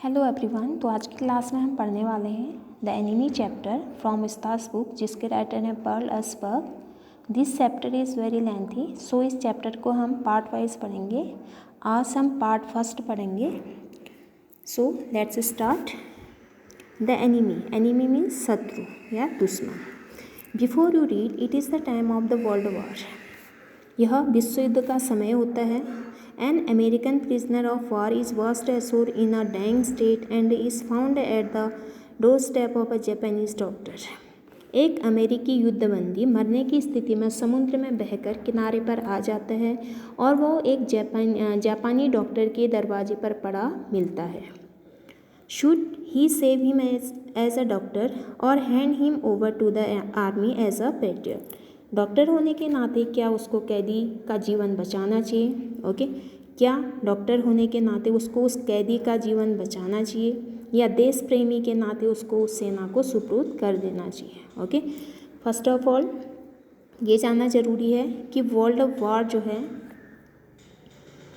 Hello everyone. तो आज की क्लास में हम पढ़ने वाले हैं the enemy chapter from stars book, जिसके राइटर हैं Pearl S Buck. This chapter is very lengthy, so इस चैप्टर को हम पार्ट वाइज पढ़ेंगे। आज हम पार्ट फर्स्ट पढ़ेंगे। So let's start. The enemy means शत्रु या दुश्मन। Before you read, it is the time of the world war. यह विश्व युद्ध का समय होता है। An American prisoner of war is washed ashore in a dying state and is found at the doorstep of a Japanese doctor. एक अमेरिकी युद्धबंदी मरने की स्थिति में समुद्र में बहकर किनारे पर आ जाता है और वो एक जापानी डॉक्टर के दरवाजे पर पड़ा मिलता है। Should he save him as a doctor or hand him over to the army as a patriot? Doctor होने के नाते क्या उसको कैदी का जीवन बचाना चाहिए? ओके, क्या डॉक्टर होने के नाते उसको उस कैदी का जीवन बचाना चाहिए या देश प्रेमी के नाते उसको उस सेना को सुपुर्द कर देना चाहिए? ओके, फर्स्ट ऑफ ऑल ये जानना ज़रूरी है कि वर्ल्ड वार जो है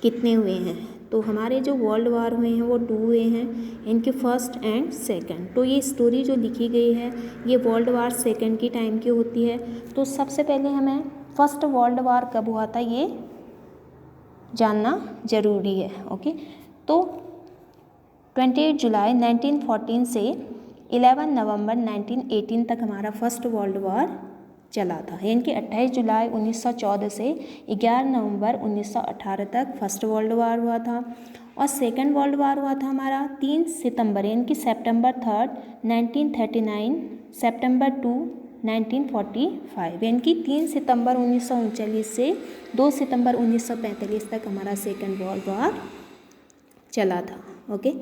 कितने हुए हैं। तो हमारे जो वर्ल्ड वार हुए हैं वो 2 हुए हैं, इनके फर्स्ट एंड सेकंड। तो ये स्टोरी जो लिखी गई है ये वर्ल्ड वार सेकंड की टाइम की होती है। तो सबसे पहले हमें फर्स्ट वर्ल्ड वार कब हुआ था ये जानना ज़रूरी है। ओके, तो 28 जुलाई 1914 से 11 नवंबर 1918 तक हमारा फर्स्ट वर्ल्ड वार चला था। यानी कि 28 जुलाई 1914 से 11 नवंबर 1918 तक फर्स्ट वर्ल्ड वार हुआ था। और सेकंड वर्ल्ड वार हुआ था हमारा 3 सितंबर यानी कि सितंबर 3 1939 सितंबर 2 1945 यानी कि 3 सितंबर 1939 से 2 सितंबर 1945 तक हमारा सेकंड वर्ल्ड वार चला था। ओके,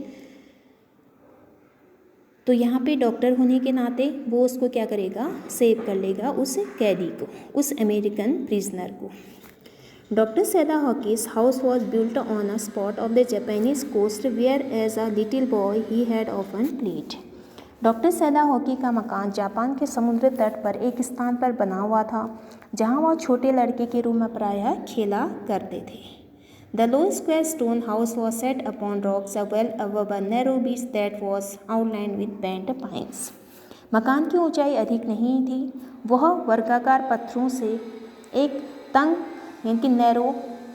तो यहाँ पे डॉक्टर होने के नाते वो उसको क्या करेगा, सेव कर लेगा उस कैदी को, उस अमेरिकन प्रिजनर को। Doctor Sadao Hoki's house was built on a spot of the Japanese coast where as a little boy he had often played. Doctor Sadao Hoki का मकान जापान के समुद्र तट पर एक स्थान पर बना हुआ था जहाँ वह छोटे लड़के के रूप में प्रायः खेला करते थे। The low square stone house was set upon rocks well above a narrow beach that was outlined with bent pines. मकान की ऊंचाई अधिक नहीं थी, वह वर्गाकार पत्थरों से एक तंग यानी कि नैरो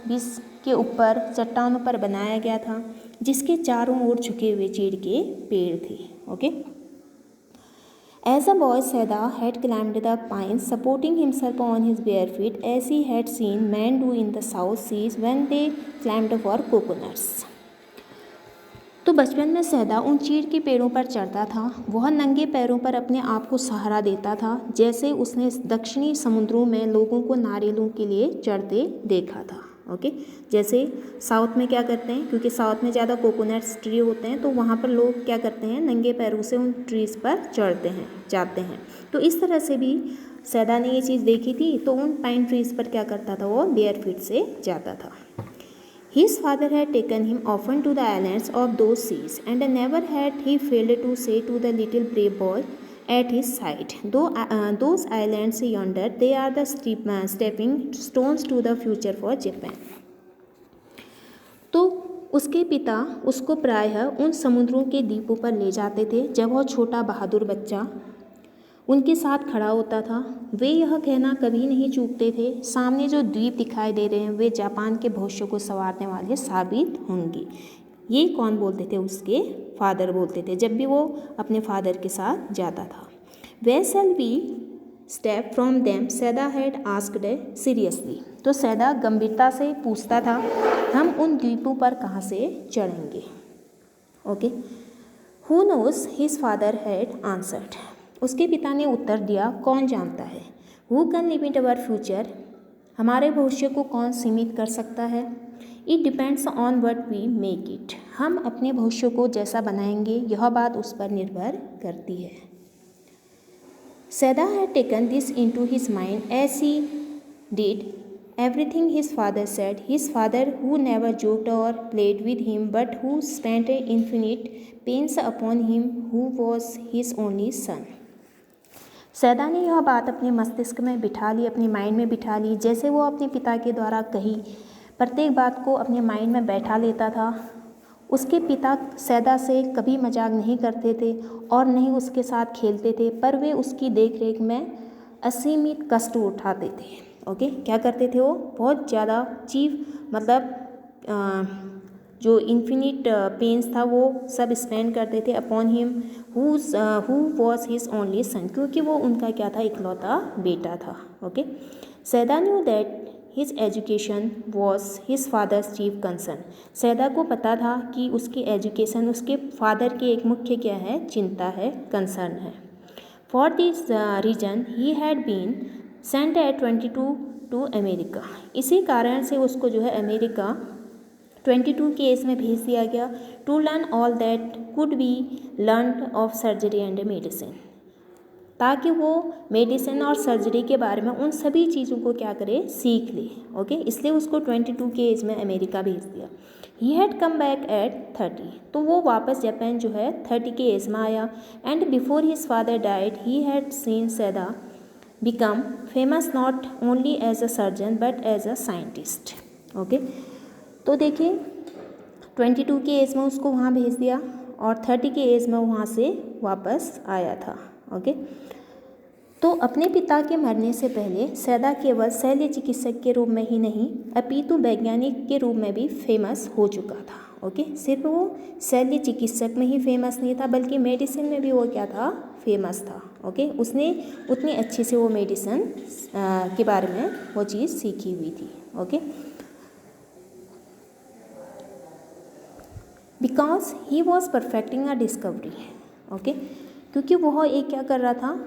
बीच के ऊपर चट्टानों पर बनाया गया था जिसके चारों ओर झुके हुए चीड़ के पेड़ थे। Okay, As a boy, Seda had climbed the pines, supporting himself on his bare feet, as he had seen men do in the South Seas when they climbed for coconuts. तो बचपन में सैदा उन चीड़ के पेड़ों पर चढ़ता था। वह नंगे पैरों पर अपने आप को सहारा देता था, जैसे उसने दक्षिणी समुद्रों में लोगों को नारियलों के लिए चढ़ते देखा था। ओके, जैसे साउथ में क्या करते हैं, क्योंकि साउथ में ज़्यादा कोकोनट्स ट्री होते हैं तो वहाँ पर लोग क्या करते हैं, नंगे पैरों से उन ट्रीज़ पर चढ़ते हैं, जाते हैं। तो इस तरह से भी सैदा ने ये चीज़ देखी थी, तो उन पाइन ट्रीज़ पर क्या करता था, वो बेयर फीट से जाता था। His father had taken him often to the islands of those seas, and never had he failed to say to the little brave boy at his side, those islands yonder, they are the stepping stones to the future for Japan. तो उसके पिता उसको प्रायः उन समुद्रों के द्वीपों पर ले जाते थे जब वह छोटा बहादुर बच्चा उनके साथ खड़ा होता था। वे यह कहना कभी नहीं चूकते थे, सामने जो द्वीप दिखाई दे रहे हैं वे जापान के भविष्य को संवारने वाले साबित होंगे। ये कौन बोलते थे, उसके फादर बोलते थे जब भी वो अपने फादर के साथ जाता था। We shall be step from them, Sadao had asked seriously. तो सैदा गंभीरता से पूछता था, हम उन द्वीपों पर कहाँ से चढ़ेंगे? Okay, who knows, his father had answered. उसके पिता ने उत्तर दिया, कौन जानता है। Who can limit our future, हमारे भविष्य को कौन सीमित कर सकता है। It depends on what we make it, हम अपने भविष्य को जैसा बनाएंगे यह बात उस पर निर्भर करती है। Sadao had taken this into his mind as he did everything his father said. His father, who never joked or played with him, but who spent infinite pains upon him, who was his only son. सैदा ने यह बात अपने मस्तिष्क में बिठा ली, अपने mind में बिठा ली, जैसे वो अपने पिता के द्वारा कही प्रत्येक बात को अपने माइंड में बैठा लेता था। उसके पिता सैदा से कभी मजाक नहीं करते थे और नहीं उसके साथ खेलते थे, पर वे उसकी देखरेख में असीमित कष्ट उठाते थे। ओके, क्या करते थे वो? बहुत ज़्यादा जो इन्फिनिट पेन्स था वो सब स्पेंड करते थे upon him who was his only son, क्योंकि वो उनका क्या था? इकलौता बेटा था। Okay, Sadao knew that his education was his father's chief concern. Sadao को पता था कि उसकी एजुकेशन उसके फादर की एक मुख्य क्या है? चिंता है, कंसर्न है। For this reason he had been sent at 22 to America. इसी कारण से उसको जो है अमेरिका 22 की एज में भेज दिया गया, to learn all that could be learn of surgery and medicine, ताकि वो मेडिसिन और सर्जरी के बारे में उन सभी चीज़ों को क्या करे? सीख ले। ओके, इसलिए उसको 22 की एज में अमेरिका भेज दिया। He had come back at 30, तो वो वापस जापान जो है 30 की एज में आया। And before his father died he had seen Sadao become famous not only as a surgeon but as a scientist. Okay, तो देखिए 22 की एज में उसको वहाँ भेज दिया और 30 की एज में वहाँ से वापस आया था। ओके, तो अपने पिता के मरने से पहले सैदा केवल शल्य चिकित्सक के रूप में ही नहीं अपितु वैज्ञानिक के रूप में भी फेमस हो चुका था। ओके, सिर्फ वो शल्य चिकित्सक में ही फेमस नहीं था बल्कि मेडिसिन में भी वो क्या था? फेमस था। ओके, उसने उतनी अच्छे से वो मेडिसिन के बारे में वो चीज़ सीखी हुई थी। Okay, because he was perfecting a discovery. Okay, क्योंकि वह एक क्या कर रहा था?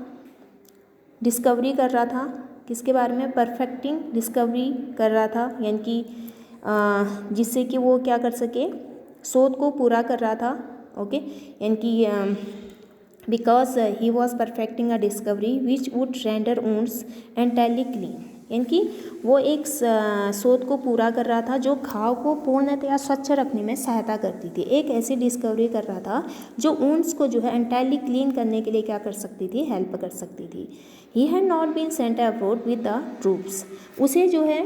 डिस्कवरी कर रहा था। किसके बारे में? परफेक्टिंग डिस्कवरी कर रहा था, यानी कि जिससे कि वो क्या कर सके? शोध को पूरा कर रहा था। ओके, यानी कि because he was perfecting a discovery which would render wounds entirely clean, यानी कि वो एक शोध को पूरा कर रहा था जो घाव को पूर्णतया स्वच्छ रखने में सहायता करती थी। एक ऐसी डिस्कवरी कर रहा था जो वुंड्स को जो है एंटायरली क्लीन करने के लिए क्या कर सकती थी? हेल्प कर सकती थी। He had not been sent abroad with the troops. उसे जो है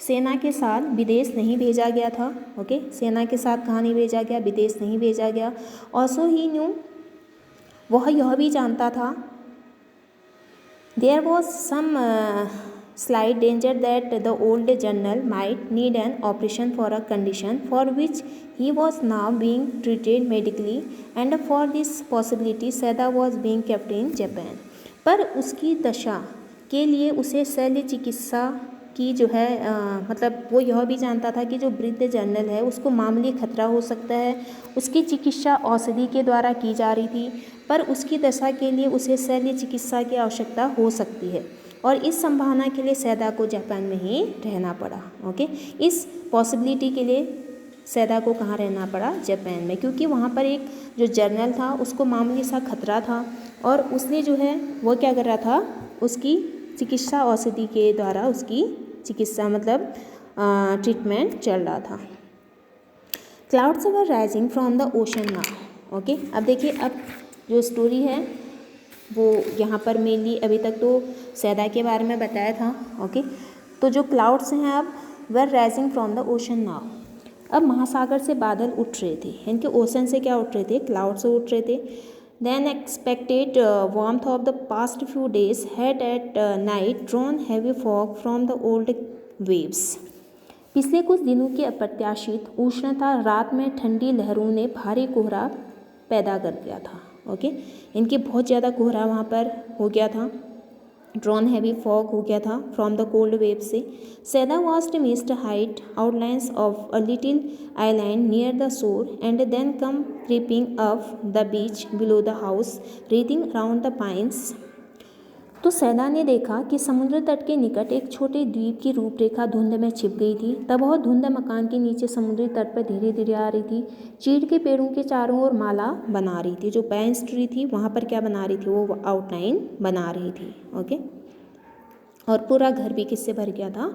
सेना के साथ विदेश नहीं भेजा गया था। ओके, सेना के साथ कहाँ नहीं भेजा गया? विदेश नहीं भेजा गया। ऑल्सो ही न्यू, वह यह भी जानता था, there was some slight danger that the old general might need an operation for a condition for which he was now being treated medically, and for this possibility Seda was being kept in Japan। पर उसकी दशा के लिए उसे शल्य चिकित्सा की जो है मतलब वो यह भी जानता था कि जो वृद्ध जनरल है उसको मामूली खतरा हो सकता है। उसकी चिकित्सा औषधि के द्वारा की जा रही थी, पर उसकी दशा के लिए उसे शल्य चिकित्सा की आवश्यकता हो सकती है और इस संभावना के लिए सैदा को जापान में ही रहना पड़ा। ओके, इस पॉसिबिलिटी के लिए सैदा को कहाँ रहना पड़ा? जापान में, क्योंकि वहाँ पर एक जो जर्नल था उसको मामूली सा खतरा था और उसने जो है वो क्या कर रहा था? उसकी चिकित्सा औषधि के द्वारा उसकी चिकित्सा मतलब ट्रीटमेंट चल रहा था। Clouds were rising from the ocean now. Okay, अब देखिए अब जो स्टोरी है वो यहाँ पर मेनली अभी तक तो सैदा के बारे में बताया था। ओके, तो जो क्लाउड्स हैं अब were rising from the ocean now, अब महासागर से बादल उठ रहे थे, यानी कि ओशन से क्या उठ रहे थे? क्लाउड से उठ रहे थे। Then expected warmth of the past few days had at night drawn heavy fog from the old waves. पिछले कुछ दिनों की अप्रत्याशित उष्णता रात में ठंडी लहरों ने भारी कोहरा पैदा कर दिया था। ओके, इनके बहुत ज़्यादा कोहरा वहाँ पर हो गया था, ड्रॉन हैवी फॉग हो गया था फ्रॉम द कोल्ड वेव से। Sadao was to mist hide outlines of a little island near the shore and then come creeping up the beach below the house wreathing around the pines. तो Sadao ने देखा कि समुद्र तट के निकट एक छोटे द्वीप की रूपरेखा धुंध में छिप गई थी। तब वह धुंध मकान के नीचे समुद्री तट पर धीरे धीरे आ रही थी। चीड़ के पेड़ों के चारों ओर माला बना रही थी। जो पाइन्स ट्री थी वहाँ पर क्या बना रही थी? वो आउटलाइन बना रही थी। ओके, और पूरा घर भी किससे भर गया था?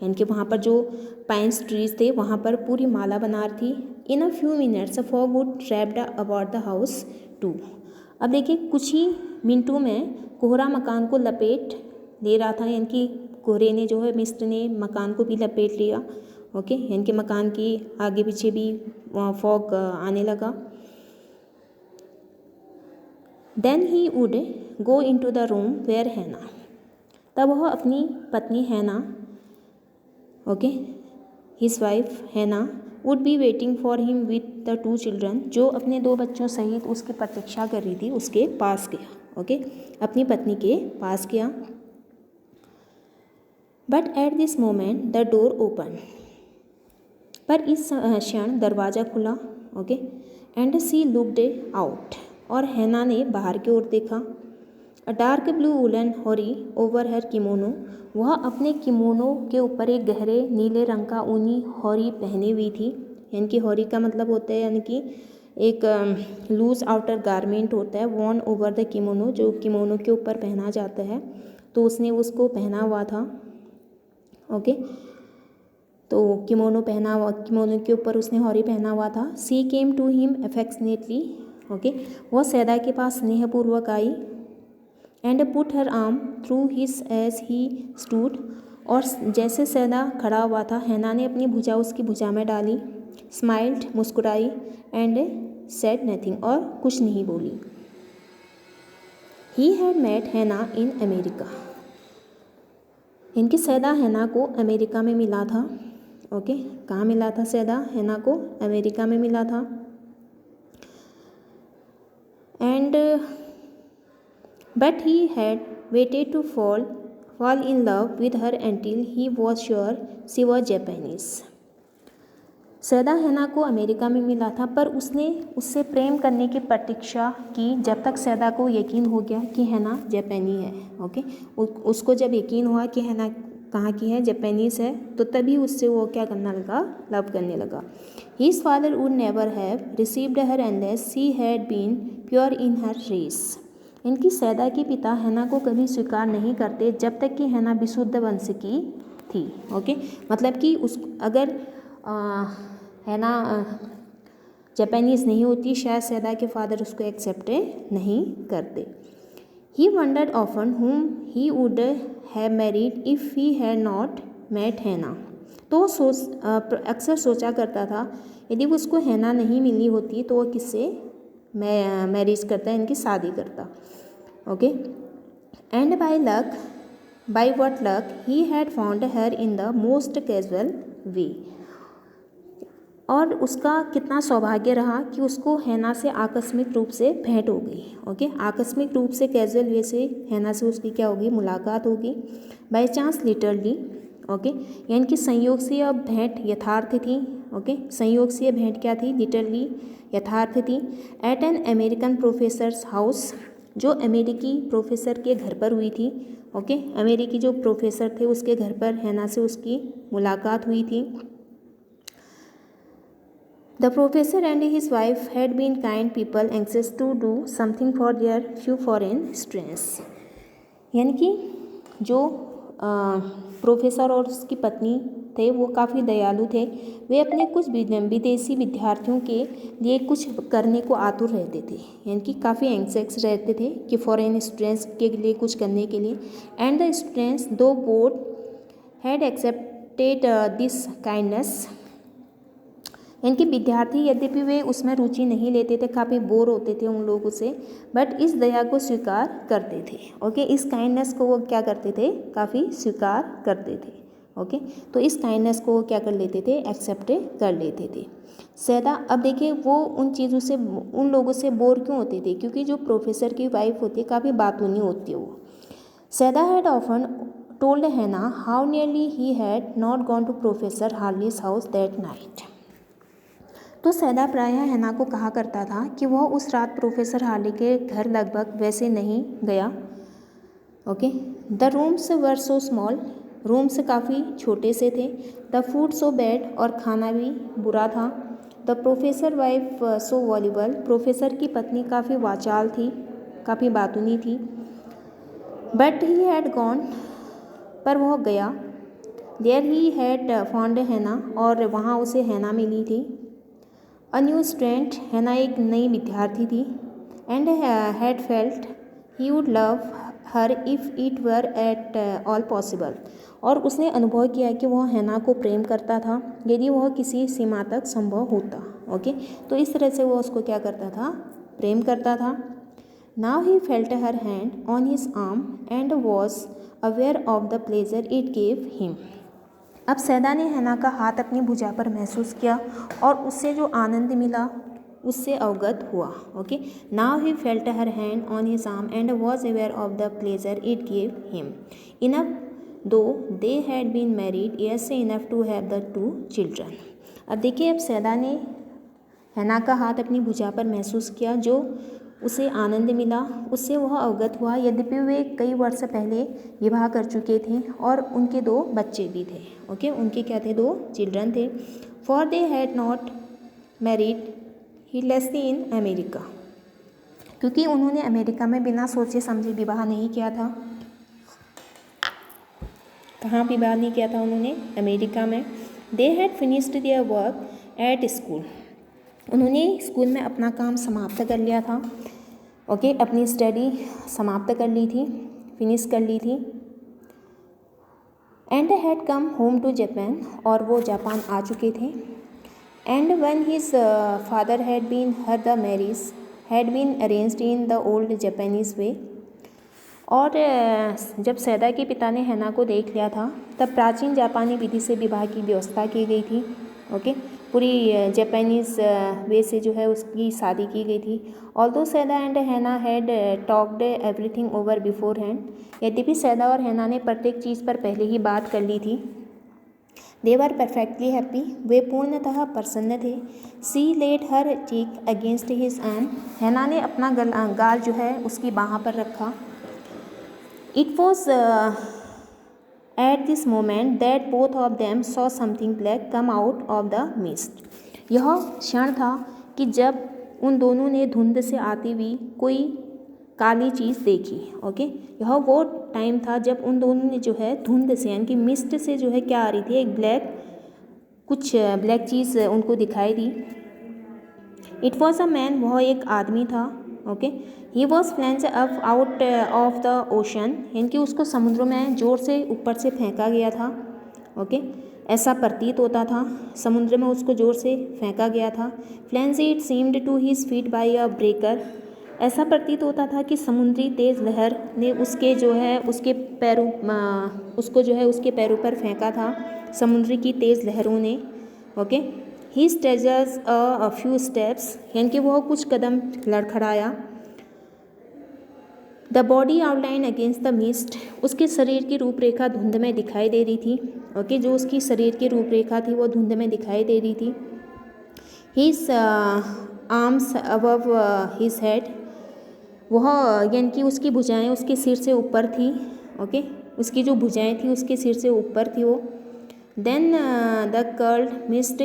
यानी कि वहाँ पर जो पाइन्स ट्रीज थे वहाँ पर पूरी माला बना रही थी। In a few minutes fog would wrapped about the house too. अब देखिए कुछ ही मिनटों में कोहरा मकान को लपेट ले रहा था, यानी कि कोहरे ने जो है मिस्ट ने मकान को भी लपेट लिया। ओके, यानी कि मकान की आगे पीछे भी फॉग आने लगा। Then he would go in to the room where Hana, तब वह अपनी पत्नी Hana, okay, his wife Hana would be waiting for him with the 2 children, जो अपने 2 बच्चों सहित उसकी प्रतीक्षा कर रही थी, उसके पास गया। ओके, अपनी पत्नी के पास गया। But at this moment the door open, पर इस क्षण दरवाज़ा खुला। Okay, and she looked out, और हैना ने बाहर की ओर देखा। A dark blue woollen haori over her kimono, वह अपने किमोनो के ऊपर एक गहरे नीले रंग का ऊनी होरी पहनी हुई थी। यानी कि होरी का मतलब होता है यानी कि एक लूज आउटर गारमेंट होता है, वॉन ओवर द किमोनो, जो किमोनो के ऊपर पहना जाता है, तो उसने उसको पहना हुआ था। ओके, तो किमोनो के ऊपर उसने होरी पहना हुआ था। She came to him affectionately, okay, वह सैदा के पास स्नेहपूर्वक आई। And put her arm through his as he stood, और जैसे सैदा खड़ा हुआ था, हैना ने अपनी भुजा उसकी भुजा में डाली। स्माइल्ड, मुस्कुराई, एंड सेड नथिंग, और कुछ नहीं बोली। ही हैड मेट हैना इन अमेरिका, इनकी सैदा हैना को अमेरिका में मिला था। ओके, कहाँ मिला था सैदा हैना को? अमेरिका में मिला था। And but he had waited to fall in love with her until he was sure she was Japanese. Sadao Hana को अमेरिका में मिला था, पर उसने उससे प्रेम करने की प्रतीक्षा की जब तक सैदा को यकीन हो गया कि हैना जापानी है। ओके, उसको जब यकीन हुआ कि हैना कहाँ की है, जापानीज़ है, तो तभी उससे वो क्या करने लगा, लव करने लगा। His father would never have received her unless she had been pure in her race, इनकी सैदा के पिता हैना को कभी स्वीकार नहीं करते जब तक कि हैना विशुद्ध वंश की थी। ओके, मतलब कि उस अगर हैना जापानीज़ नहीं होती, शायद सैदा के फादर उसको एक्सेप्ट नहीं करते। He wondered often whom he would have married if he had not met हैना, तो अक्सर सोचा करता था यदि उसको हैना नहीं मिली होती तो वो किससे मैरिज करता, इनकी शादी करता। Okay, and by what luck he had found her in the most casual way, और उसका कितना सौभाग्य रहा कि उसको हैना से आकस्मिक रूप से भेंट हो गई। ओके, आकस्मिक रूप से कैजुअल वे से हैना से उसकी क्या होगी, मुलाकात होगी। बाय चांस लिटरली, ओके, यानी कि संयोग से यह भेंट यथार्थ थी। ओके, संयोग से यह भेंट क्या थी, लिटरली यथार्थ थी। At an American professor's house, जो अमेरिकी प्रोफेसर के घर पर हुई थी। ओके, अमेरिकी जो प्रोफेसर थे उसके घर पर हैना से उसकी मुलाकात हुई थी। The professor and his wife had been kind people anxious to do something for their few foreign students, यानी कि जो प्रोफेसर और उसकी पत्नी थे वो काफ़ी दयालु थे। वे अपने कुछ विदेशी विद्यार्थियों के लिए कुछ करने को आतुर रहते थे, यानी कि काफ़ी एंग्जाइटी रहते थे कि फॉरेन स्टूडेंट्स के लिए कुछ करने के लिए। एंड द स्टूडेंट्स दो both had accepted this kindness, इनके विद्यार्थी यद्यपि वे उसमें रुचि नहीं लेते थे, काफ़ी बोर होते थे उन लोगों से, बट इस दया को स्वीकार करते थे। ओके, इस काइंडनेस को वो क्या करते थे, काफ़ी स्वीकार करते थे। ओके, तो इस काइंडनेस को वो क्या कर लेते थे, एक्सेप्ट कर लेते थे। सैदा, अब देखिए वो उन चीज़ों से, उन लोगों से बोर क्यों होते थे, क्योंकि जो प्रोफेसर की वाइफ होती है काफ़ी बातूनी होती है वो। Sadao had often told Hana how nearly he had not gone to professor Harley's house that night, तो सैदा प्रायः हैना को कहा करता था कि वह उस रात प्रोफेसर हार्ली के घर लगभग वैसे नहीं गया। Okay, the rooms were so small, rooms काफ़ी छोटे से थे। द फूड सो बैड, और खाना भी बुरा था। The professor wife so voluble, professor की पत्नी काफ़ी वाचाल थी, काफ़ी बातूनी थी। बट ही हैड गॉन, पर वह गया। देयर ही हैड फाउंड हैना, और वहाँ उसे हैना मिली थी। अ न्यू स्टूडेंट, हैना एक नई विद्यार्थी थी। And had felt he would love her if it were at all possible, और उसने अनुभव किया कि वह हैना को प्रेम करता था यदि वह किसी सीमा तक संभव होता। ओके, तो इस तरह से वो उसको क्या करता था, प्रेम करता था। Now he felt her hand on his arm and was aware of the pleasure it gave him. अब सैदा ने हैना का हाथ अपनी भुजा पर महसूस किया और उससे जो आनंद मिला उससे अवगत हुआ। Okay, now he felt her hand on his arm and was aware of the pleasure it gave him. Enough though they had been married yes enough to have the 2 children. अब देखिए, अब सैदा ने हैना का हाथ अपनी भुजा पर महसूस किया, जो उसे आनंद मिला उससे वह अवगत हुआ। यद्यपि वे कई वर्ष पहले विवाह कर चुके थे और उनके 2 बच्चे भी थे। ओके, उनके क्या थे, 2 चिल्ड्रन थे। For they had not married heedlessly in America, क्योंकि उन्होंने अमेरिका में बिना सोचे समझे विवाह नहीं किया था। कहाँ विवाह नहीं किया था उन्होंने, अमेरिका में। They had finished their work at school, उन्होंने स्कूल में अपना काम समाप्त कर लिया था। ओके, अपनी स्टडी समाप्त कर ली थी, फिनिश कर ली थी। And had come home to Japan, और वो जापान आ चुके थे। And when his father had been her the marriage had been arranged in the old Japanese way, और जब सैदा के पिता ने हैना को देख लिया था तब प्राचीन जापानी विधि से विवाह की व्यवस्था की गई थी। ओके, पूरी जापानीज वे से जो है उसकी शादी की गई थी। ऑल्दो सैदा एंड हैना had talked everything over before hand, यद्यपि सैदा और हैना ने प्रत्येक चीज़ पर पहले ही बात कर ली थी। दे वर परफेक्टली हैप्पी, वे पूर्णतः प्रसन्न थे। सी लेड हर चीक अगेंस्ट हिज आर्म, हैना ने अपना गाल जो है उसकी बाह पर रखा। It was at this moment that both of them saw something black come out of the mist. यह क्षण था कि जब उन दोनों ने धुंध से आती हुई कोई काली चीज़ देखी। ओके, यह वो टाइम था जब उन दोनों ने जो है धुंध से यानी कि मिस्ट से जो है क्या आ रही थी, एक कुछ ब्लैक चीज़ उनको दिखाई दी। इट वॉज अ मैन, वह एक आदमी था। Okay, he was flange up out of the ocean, यानी कि उसको समुद्र में जोर से ऊपर से फेंका गया था। ओके, ऐसा प्रतीत होता था, समुद्र में उसको जोर से फेंका गया था। Flung it seemed to his feet by a breaker, ऐसा प्रतीत होता था कि समुद्री तेज़ लहर ने उसके जो है उसके पैरों उसको जो है उसके पैरों पर फेंका था, समुद्र की तेज़ लहरों ने। Okay, he staggers a few steps, यानी कि वह कुछ कदम लड़खड़ाया। The body outline against the mist, उसके शरीर की रूपरेखा धुंध में दिखाई दे रही थी। ओके, जो उसकी शरीर की रूपरेखा थी वो धुंध में दिखाई दे रही थी। His arms above his head, वह यानी कि उसकी भुजाएं उसके सिर से ऊपर थी। ओके, उसकी जो भुजाएं थी उसके सिर से ऊपर थी वो। Then the curled missed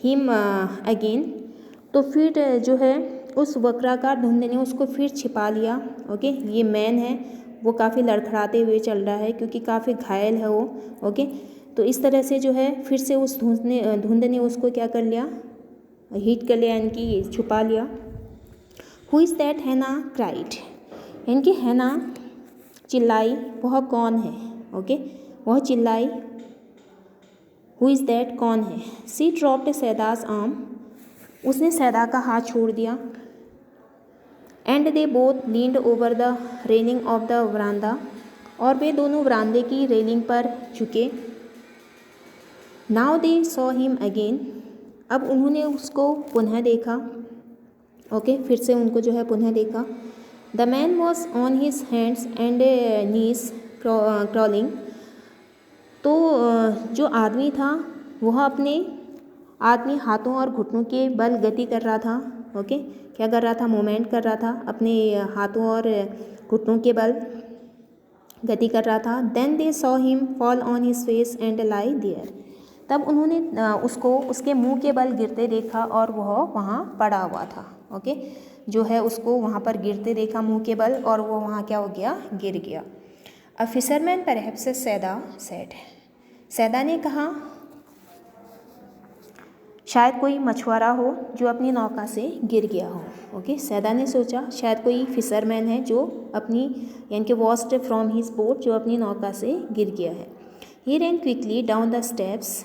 him again, तो फिर जो है उस वक्राकार धुंध ने उसको फिर छिपा लिया। ओके, ये मैन है वो काफ़ी लड़खड़ाते हुए चल रहा है क्योंकि काफ़ी घायल है वो। ओके, तो इस तरह से जो है फिर से उस धुंध ने उसको क्या कर लिया, हीट कर लिया, यानी कि छुपा लिया। हु इज़ दैट, हैना क्राइड, यानी कि हैना चिल्लाई, वह कौन है। ओके, वह चिल्लाई, हु इज़ दैट, कौन है। सी ड्रॉप्ड सैदास आर्म, उसने सैदा का हाथ छोड़ दिया। And they both leaned over the railing of the veranda, और वे दोनों वरांदे की रेलिंग पर झुके। Now they saw him again, अब उन्होंने उसको पुनः देखा। ओके, फिर से उनको जो है पुनः देखा। The man was on his hands and knees crawling, तो जो आदमी था वह अपने हाथों और घुटनों के बल गति कर रहा था। ओके, क्या कर रहा था, मूवमेंट कर रहा था, अपने हाथों और घुटनों के बल गति कर रहा था। Then they saw him fall on his face and lie there, तब उन्होंने उसको उसके मुंह के बल गिरते देखा और वह वहाँ पड़ा हुआ था। ओके, जो है उसको वहाँ पर गिरते देखा मुंह के बल, और वो वहाँ क्या हो गया, गिर गया। A fisherman perhaps Sadao said, Sadao ने कहा शायद कोई मछुआरा हो जो अपनी नौका से गिर गया हो। ओके, सैदा ने सोचा शायद कोई फिशरमैन है जो अपनी यानी कि वॉस्ड फ्रॉम हिज बोट, जो अपनी नौका से गिर गया है। ही रैन क्विकली डाउन द स्टेप्स।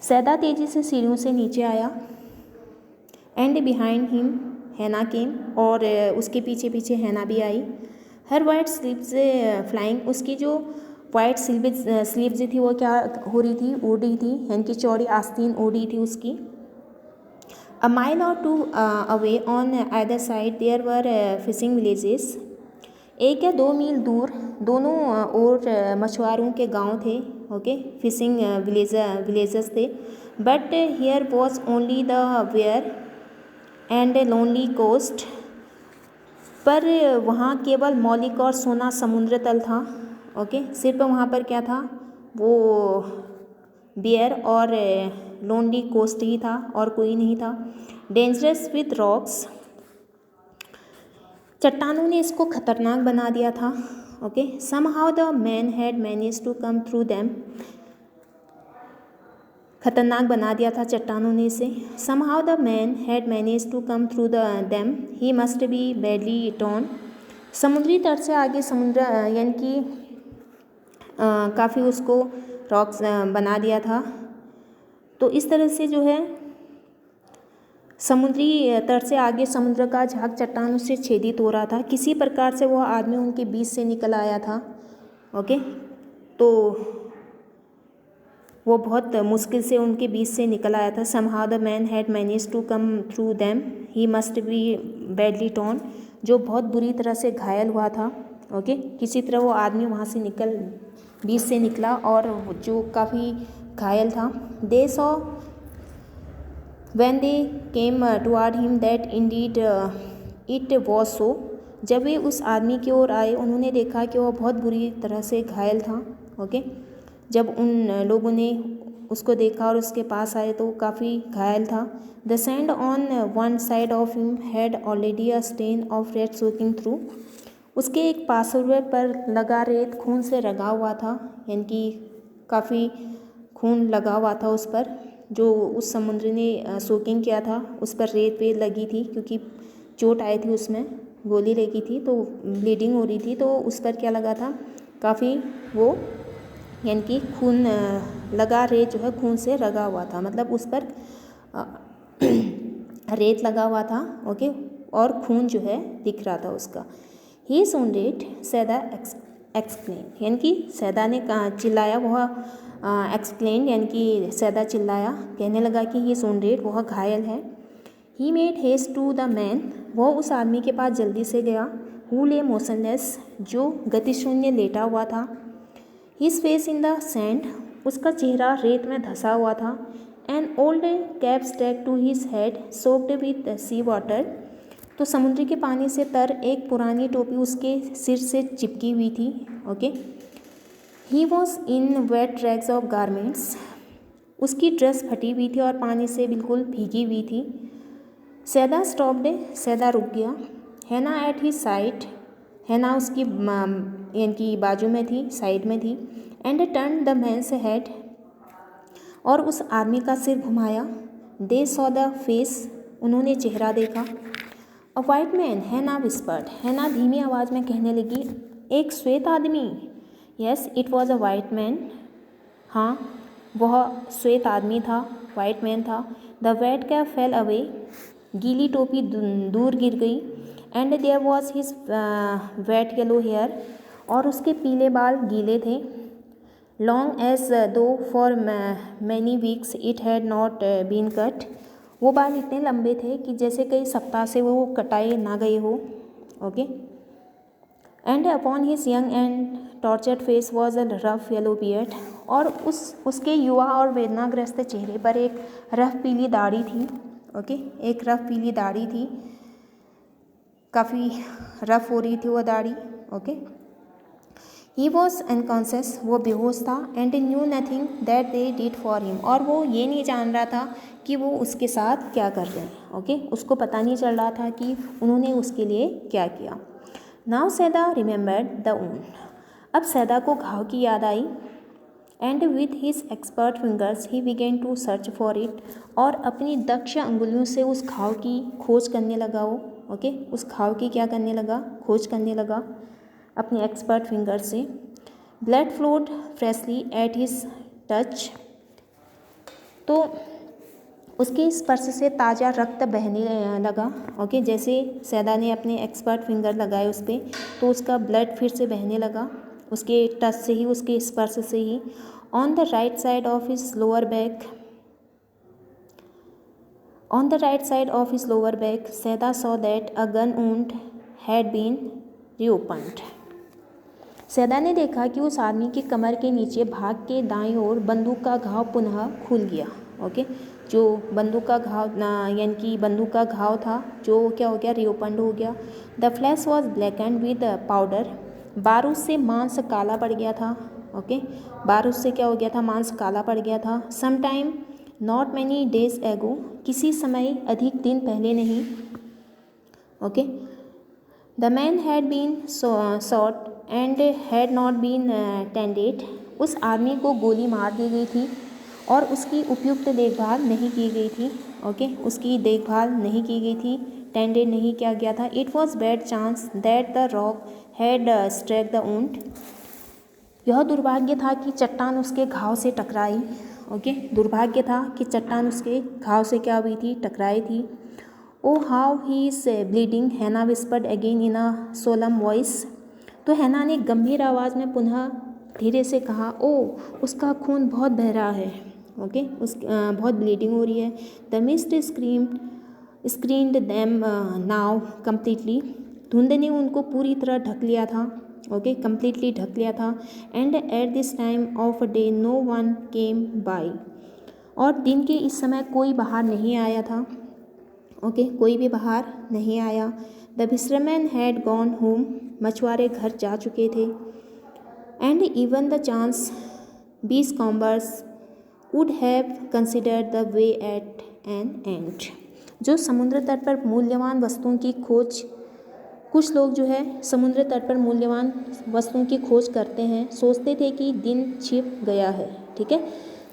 सैदा तेजी से सीढ़ियों से नीचे आया। एंड बिहाइंड हिम हैना केम, और उसके पीछे पीछे हैना भी आई। हर वाइट स्लीव्स फ्लाइंग, उसकी जो वाइट स्लीव्स थी वो क्या हो रही थी, उड़ रही थी, यानी कि चौड़ी आस्तीन उड़ रही थी उसकी। A mile or two away on either side there were fishing villages. 1 या 2 मील दूर दोनों ओर मछुआरों के गांव थे। ओके, फिशिंग विलेजेस थे। But here was only the bare and lonely coast. पर वहाँ केवल मौलिक और सोना समुद्र तल था। ओके, सिर्फ वहाँ पर क्या था, वो बियर और लोनली कोस्ट ही था और कोई नहीं था। डेंजरस विथ रॉक्स, चट्टानों ने इसको खतरनाक बना दिया था। Okay, somehow the man had manage to come through them, खतरनाक बना दिया था चट्टानों ने इसे। Somehow the man had manage to come through them, he must be badly torn. समुद्री तट से आगे समुद्र यानी कि काफ़ी उसको रॉक्स बना दिया था। तो इस तरह से जो है समुद्री तट से आगे समुद्र का झाग चट्टानों से छेदित हो रहा था। किसी प्रकार से वह आदमी उनके बीच से निकल आया था। ओके, तो वो बहुत मुश्किल से उनके बीच से निकल आया था। Somehow the man had manage to come through them, he must be badly torn, जो बहुत बुरी तरह से घायल हुआ था। ओके, किसी तरह वो आदमी वहाँ से बीच से निकला और जो काफ़ी घायल था। They saw when they came toward him that Indeed it was so. जब वे उस आदमी की ओर आए उन्होंने देखा कि वह बहुत बुरी तरह से घायल था। ओके, जब उन लोगों ने उसको देखा और उसके पास आए तो काफ़ी घायल था। The sand on one side of him had already a stain of red soaking through. उसके एक पार्श्व पर लगा रेत खून से रंगा हुआ था, यानी कि काफ़ी खून लगा हुआ था उस पर। जो उस समुद्र ने सोकिंग किया था उस पर रेत वेत लगी थी, क्योंकि चोट आई थी, उसमें गोली लगी थी तो ब्लीडिंग हो रही थी, तो उस पर क्या लगा था, काफ़ी वो यानी कि खून लगा रेत जो है खून से रंगा हुआ था, मतलब उस पर रेत लगा हुआ था। ओके, और खून जो है दिख रहा था उसका। ही सोंडेड, सैदा एक्सप्लेन, यानी कि सैदा ने चिल्लाया, वह एक्सप्लेन यानी कि सैदा चिल्लाया, कहने लगा कि ही सोंडेड, वह घायल है। He made haste to the man, वह उस आदमी के पास जल्दी से गया। हु ले मोशनलेस, जो गतिशून्य लेटा हुआ था। His face in the sand, उसका चेहरा रेत में धंसा हुआ था। An old cap stuck to his head soaked with sea water, तो समुद्र के पानी से तर एक पुरानी टोपी उसके सिर से चिपकी हुई थी। Okay, he was in wet rags of garments, उसकी ड्रेस फटी हुई थी और पानी से बिल्कुल भीगी हुई थी। सैदा स्टॉप्ड, सैदा रुक गया। हैना एट हिज साइड, हैना उसकी यानी कि बाजू में थी, साइड में थी। And turn the man's head, और उस आदमी का सिर घुमाया। दे सॉ द फेस, उन्होंने चेहरा देखा। A white man, Hana whispered, Hana धीमी आवाज़ में कहने लगी, एक श्वेत आदमी। Yes it was a white man, हाँ वह श्वेत आदमी था, वाइट मैन था। The wet cap fell away, गीली टोपी दूर गिर गई। And there was his wet yellow hair, और उसके पीले बाल गीले थे। Long as though for many weeks it had not been cut, वो बाल इतने लंबे थे कि जैसे कई सप्ताह से वो कटाए ना गए हो। Okay, and upon his young and tortured face was a rough yellow beard, और उसके युवा और वेदनाग्रस्त चेहरे पर एक रफ पीली दाढ़ी थी। ओके, एक रफ पीली दाढ़ी थी, काफ़ी रफ हो रही थी वो दाढ़ी। ओके, ही वॉज अनकॉन्शियस, वो बेहोश था। And knew nothing that they did for him, और वो ये नहीं जान रहा था कि वो उसके साथ क्या कर रहे हैं। ओके, उसको पता नहीं चल रहा था कि उन्होंने उसके लिए क्या किया। Now Sadao remembered the wound, अब सैदा को घाव की याद आई। And with his expert fingers he began to search for it, और अपनी दक्ष अंगुलियों से उस घाव की खोज करने लगा वो, ओके, उस घाव की क्या करने लगा, खोज करने लगा अपनी एक्सपर्ट फिंगर से। Blood flowed freshly at his touch, तो उसके स्पर्श से ताज़ा रक्त बहने लगा, ओके, जैसे सैदा ने अपने एक्सपर्ट फिंगर लगाए उस पर तो उसका ब्लड फिर से बहने लगा उसके टच से ही, उसके स्पर्श से ही। On the right side of his lower back, on the right side of his lower back Sadao saw that a gun wound had been reopened. Sadao ने देखा कि उस आदमी की कमर के नीचे भाग के दाईं ओर बंदूक का घाव पुनः खुल गया, ओके, जो बंदूक का घाव यानी कि बंदूक का घाव था जो क्या हो गया, रीओपन्ड हो गया। The flesh was blackened with powder, बारूद से मांस काला पड़ गया था, ओके, बारूद से क्या हो गया था, मांस काला पड़ गया था। Some time not many days ago, किसी समय अधिक दिन पहले नहीं, okay. The man had been shot and had not been tended, उस आदमी को गोली मार दी गई थी और उसकी उपयुक्त देखभाल नहीं की गई थी, ओके, उसकी देखभाल नहीं की गई थी, टेंडेड नहीं किया गया था। It was bad chance that the rock had struck the wound, यह दुर्भाग्य था कि चट्टान उसके घाव से टकराई, ओके, दुर्भाग्य था कि चट्टान उसके घाव से क्या हुई थी, टकराई थी। Oh how he is bleeding, Hana whispered again in a solemn voice, तो हैना ने गंभीर आवाज़ में पुनः धीरे से कहा, ओ उसका खून बहुत बह रहा है, ओके, बहुत ब्लीडिंग हो रही है। The mist screened them now completely, धुंध ने उनको पूरी तरह ढक लिया था, ओके, कम्प्लीटली ढक लिया था। And at this time of day no one came by, और दिन के इस समय कोई बाहर नहीं आया था, ओके, कोई भी बाहर नहीं आया। The fisherman had gone home, मछुआरे घर जा चुके थे। And even the chance beachcombers would have considered the way at an end, जो समुद्र तट पर मूल्यवान वस्तुओं की खोज, कुछ लोग जो है समुद्र तट पर मूल्यवान वस्तुओं की खोज करते हैं, सोचते थे कि दिन छिप गया है, ठीक है,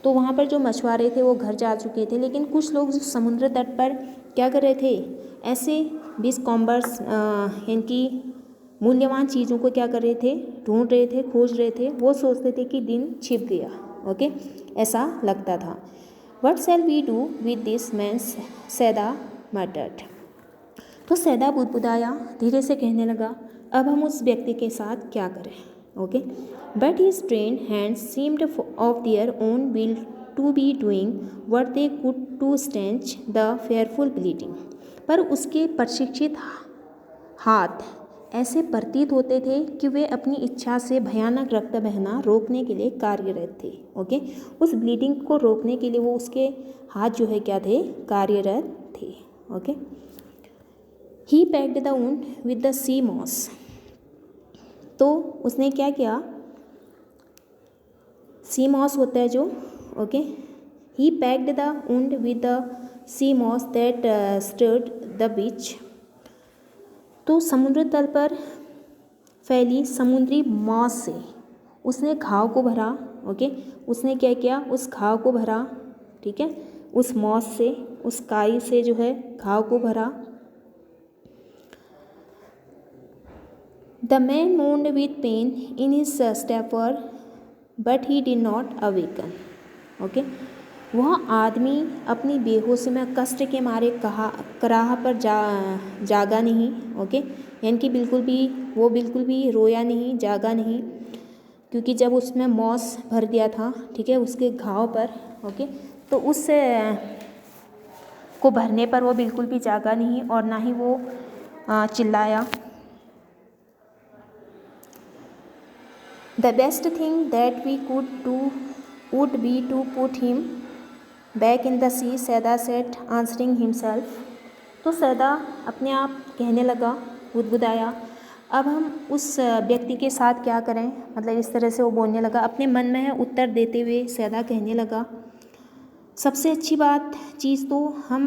तो वहाँ पर जो मछुआरे थे वो घर जा चुके थे, लेकिन कुछ लोग समुद्र तट पर क्या कर रहे थे, ऐसे 20 कॉम्बर्स यानी कि मूल्यवान चीज़ों को क्या कर रहे थे, ढूंढ रहे थे, खोज रहे थे, वो सोचते थे कि दिन छिप गया, ओके, ऐसा लगता था। What shall we do with this man, Sadao muttered, तो सैदा बुदबुदाया, धीरे से कहने लगा, अब हम उस व्यक्ति के साथ क्या करें, okay. But his trained hands seemed of their own will to be doing what they could to stanch the fearful bleeding, पर उसके प्रशिक्षित हाथ ऐसे प्रतीत होते थे कि वे अपनी इच्छा से भयानक रक्त बहना रोकने के लिए कार्यरत थे, ओके, उस ब्लीडिंग को रोकने के लिए वो उसके हाथ जो है क्या थे, कार्यरत थे, okay. He packed the wound with the sea moss, तो उसने क्या किया, सी मॉस होता है जो, okay, he packed the wound with the sea moss that strewed the beach, तो समुद्र तल पर फैली समुद्री मॉस से उसने घाव को भरा, ओके, उसने क्या किया, उस घाव को भरा, ठीक है, उस मॉस से, उस काई से जो है घाव को भरा। The man moaned with pain in his stepper but he did not awaken, okay, वह आदमी अपनी बेहोशी में कष्ट के मारे कराह पर जागा नहीं, ओके, यानी कि वो बिल्कुल भी रोया नहीं, जागा नहीं, क्योंकि जब उसमें मॉस भर दिया था, ठीक है, उसके घाव पर, ओके, तो उस को भरने पर वो बिल्कुल भी जागा नहीं और ना ही वो चिल्लाया। The best thing that we could do would be to put him back in the sea, Sadao said answering himself, तो सैदा अपने आप कहने लगा, बुदबुदाया, अब हम उस व्यक्ति के साथ क्या करें, मतलब इस तरह से वो बोलने लगा, अपने मन में है उत्तर देते हुए सैदा कहने लगा, सबसे अच्छी चीज़ तो हम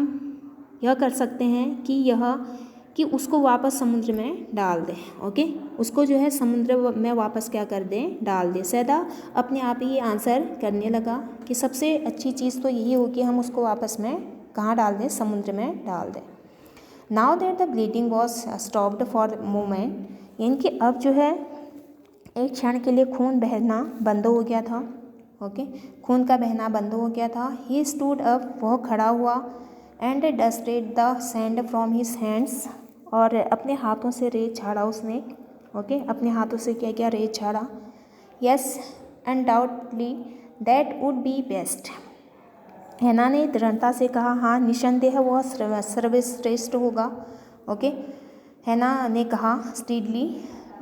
यह कर सकते हैं कि यह कि उसको वापस समुद्र में डाल दे। ओके, उसको जो है समुद्र में वापस क्या कर दें, डाल दे। सैदा अपने आप ही ये आंसर करने लगा कि सबसे अच्छी चीज़ तो यही हो कि हम उसको वापस में कहाँ डाल दें, समुद्र में डाल दें। Now that the bleeding was stopped for moment, यानी कि अब जो है एक क्षण के लिए खून बहना बंद हो गया था। ओके, खून का बहना बंद हो गया था। ही स्टूड अप, वह खड़ा हुआ, and dusted the sand from his hands, और अपने हाथों से रेत झाड़ा उसने। ओके, अपने हाथों से क्या क्या, रेत झाड़ा। Yes, undoubtedly that would be best, हैना ने दृढ़ता से कहा, हाँ निसंदेह वह सर्वश्रेष्ठ होगा। ओके, हैना ने कहा steadily,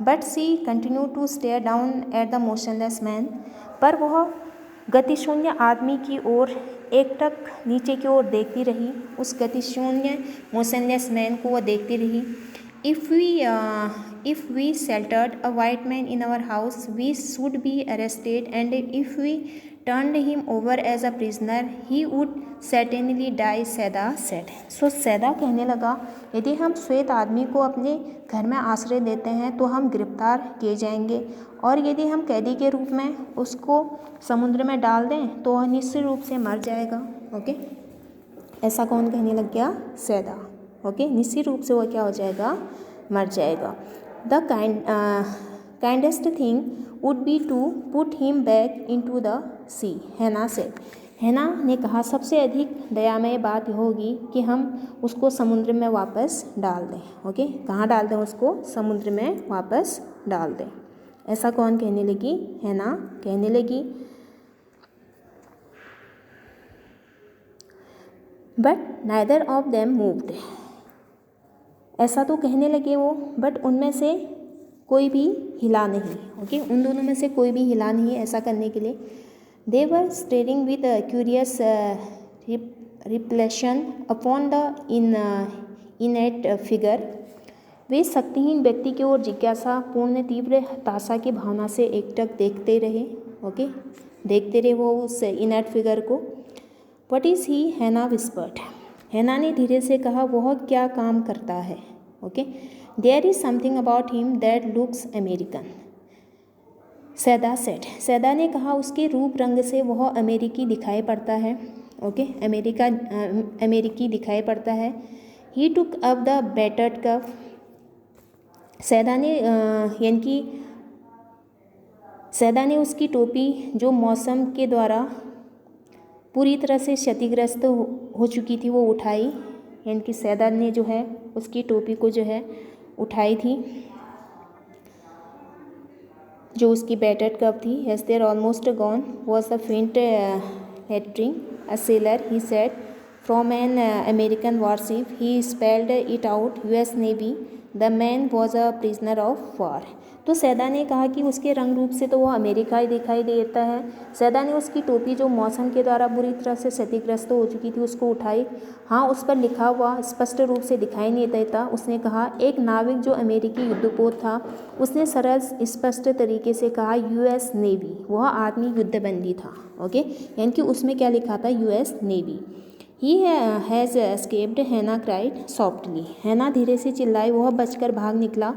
but she continue to stare down at the motionless man, पर वह गतिशून्य आदमी की ओर एकटक नीचे की ओर देखती रही। उस गतिशून्य मोशनलेस मैन को वह देखती रही। If we sheltered a white man in our house we should be arrested, and if we turned him over as a prisoner he would certainly die, Sadao said। सो सैदा कहने लगा, यदि हम श्वेत आदमी को अपने घर में आश्रय देते हैं तो हम गिरफ्तार किए जाएंगे, और यदि हम कैदी के रूप में उसको समुद्र में डाल दें तो वह निश्चित रूप से मर जाएगा। ओके, ऐसा कौन कहने लग गया, सैदा। ओके, निश्चित रूप से वह क्या हो जाएगा, मर जाएगा। The kindest thing would be to put him back into the sea, हैना said। हैना ने कहा, सबसे अधिक दयामय बात यह होगी कि हम उसको समुद्र में वापस डाल दें। ओके, कहाँ डाल दें उसको, समुद्र में वापस डाल दें। ऐसा कौन कहने लगी, हैना कहने लगी। But neither of them moved, ऐसा तो कहने लगे वो, बट उनमें से कोई भी हिला नहीं। ओके, उन दोनों में से कोई भी हिला नहीं ऐसा करने के लिए। They were staring with curious repulsion upon the inert figure, वे शक्तिहीन व्यक्ति की ओर जिज्ञासा पूर्ण तीव्र हताशा की भावना से एकटक देखते रहे। ओके, देखते रहे वो उस इनएट फिगर को। व्हाट इज़ ही, हैना विस्पर्ड, हैना ने धीरे से कहा, वह क्या काम करता है। Okay, there is something about him that looks American, Sadao said, Sadao ने कहा, उसके रूप रंग से वह अमेरिकी दिखाई पड़ता है। ओके, अमेरिकी दिखाई पड़ता है। He took up the battered cap, Sadao ने यानी कि सैदा ने उसकी टोपी जो मौसम के द्वारा पूरी तरह से क्षतिग्रस्त हो चुकी थी वो उठाई, यानी कि सैदा ने जो है उसकी टोपी को जो है उठाई थी, जो उसकी बैटर्ड कप थी। As there almost gone was a faint lettering a sailor, he said from an American warship, he spelled it out, US navy, the man was a prisoner of war. तो Sadao ने कहा कि उसके रंग रूप से तो वह अमेरिका ही दिखाई देता है। सैदा ने उसकी टोपी जो मौसम के द्वारा बुरी तरह से क्षतिग्रस्त हो चुकी थी उसको उठाई। हाँ, उस पर लिखा हुआ स्पष्ट रूप से दिखाई नहीं देता। उसने कहा, एक नाविक जो अमेरिकी युद्धपोत था, उसने सरल स्पष्ट तरीके से कहा US नेवी, वह आदमी युद्धबंदी था। ओके, यानी कि उसमें क्या लिखा था, US navy. He has escaped, Hana cried softly, Hana धीरे से चिल्लाई, वह बचकर भाग निकला।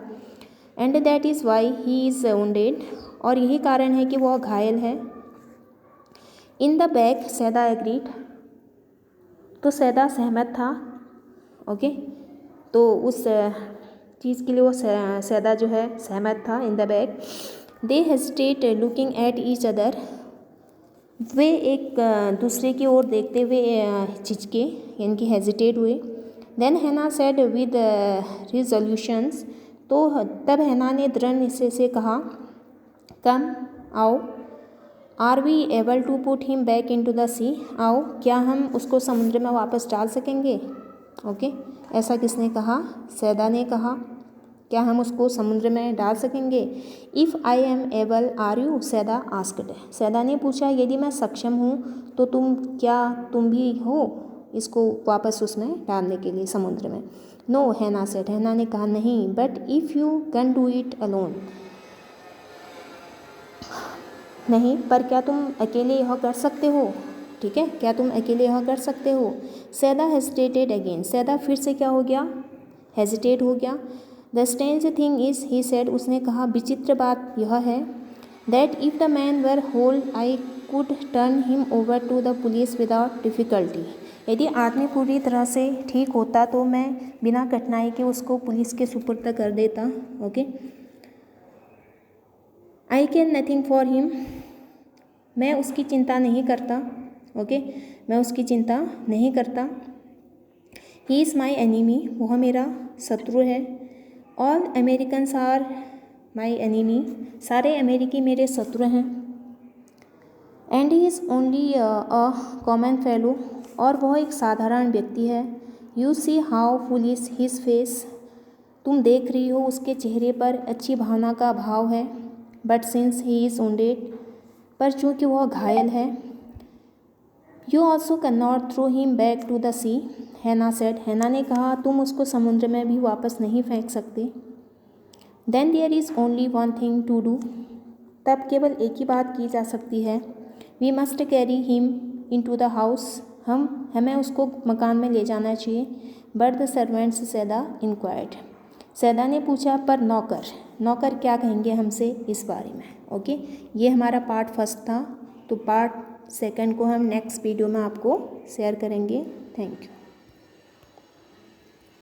And that is why he is wounded, और यही कारण है कि वह घायल है। In the back, Sadao agreed, तो सैदा सहमत था। ओके, तो उस चीज़ के लिए वो सैदा जो है सहमत था। In the back they hesitate looking at each other, वे एक दूसरे की ओर देखते हुए झिझके, यानी कि हेजिटेट हुए। देन हैना सेड विद रिजोल्यूशंस, तो तब हैना ने दृढ़ निश्चय से कहा, कम आओ, are we able to put him back in to the sea, आओ, क्या हम उसको समुद्र में वापस डाल सकेंगे। ओके, ऐसा किसने कहा, सैदा ने कहा, क्या हम उसको समुद्र में डाल सकेंगे। If I am able are you, Saida asked, Saida ने पूछा, यदि मैं सक्षम हूँ तो तुम भी हो इसको वापस उसमें डालने के लिए, समुद्र में। नो, हैना सेड, हैना ने कहा, नहीं, but if you can do it alone, नहीं, पर क्या तुम अकेले यह कर सकते हो। ठीक है, क्या तुम अकेले यह कर सकते हो। सैदा हेजिटेटेड अगेन, सैदा फिर से क्या हो गया, हेजिटेट हो गया। The strange thing is he said, उसने कहा विचित्र बात यह है, that if the man were whole I could turn him over to the police without difficulty, यदि आदमी पूरी तरह से ठीक होता तो मैं बिना कठिनाई के उसको पुलिस के सुपुर्द कर देता। Okay, I can nothing for him, मैं उसकी चिंता नहीं करता। ओके, मैं उसकी चिंता नहीं करता। ही इज़ माई एनिमी, वह मेरा शत्रु है। All Americans are my enemy, सारे अमेरिकी मेरे शत्रु हैं। And he is only a common fellow, और वह एक साधारण व्यक्ति है। You see how foolish his face, तुम देख रही हो उसके चेहरे पर अच्छी भावना का अभाव है। But since he is wounded, पर चूँकि वह घायल है। You also can not throw him back to the sea, Hannah said, हैना ने कहा तुम उसको समुद्र में भी वापस नहीं फेंक सकते। Then there is only one thing to do, तब केवल एक ही बात की जा सकती है। We must carry him in to the house, हमें उसको मकान में ले जाना चाहिए। But the servants Saida inquired, Saida ने पूछा पर नौकर क्या कहेंगे हमसे इस बारे में। ओके, ये हमारा पार्ट फर्स्ट था। तो पार्ट सेकंड को हम नेक्स्ट वीडियो में आपको शेयर करेंगे। Thank you.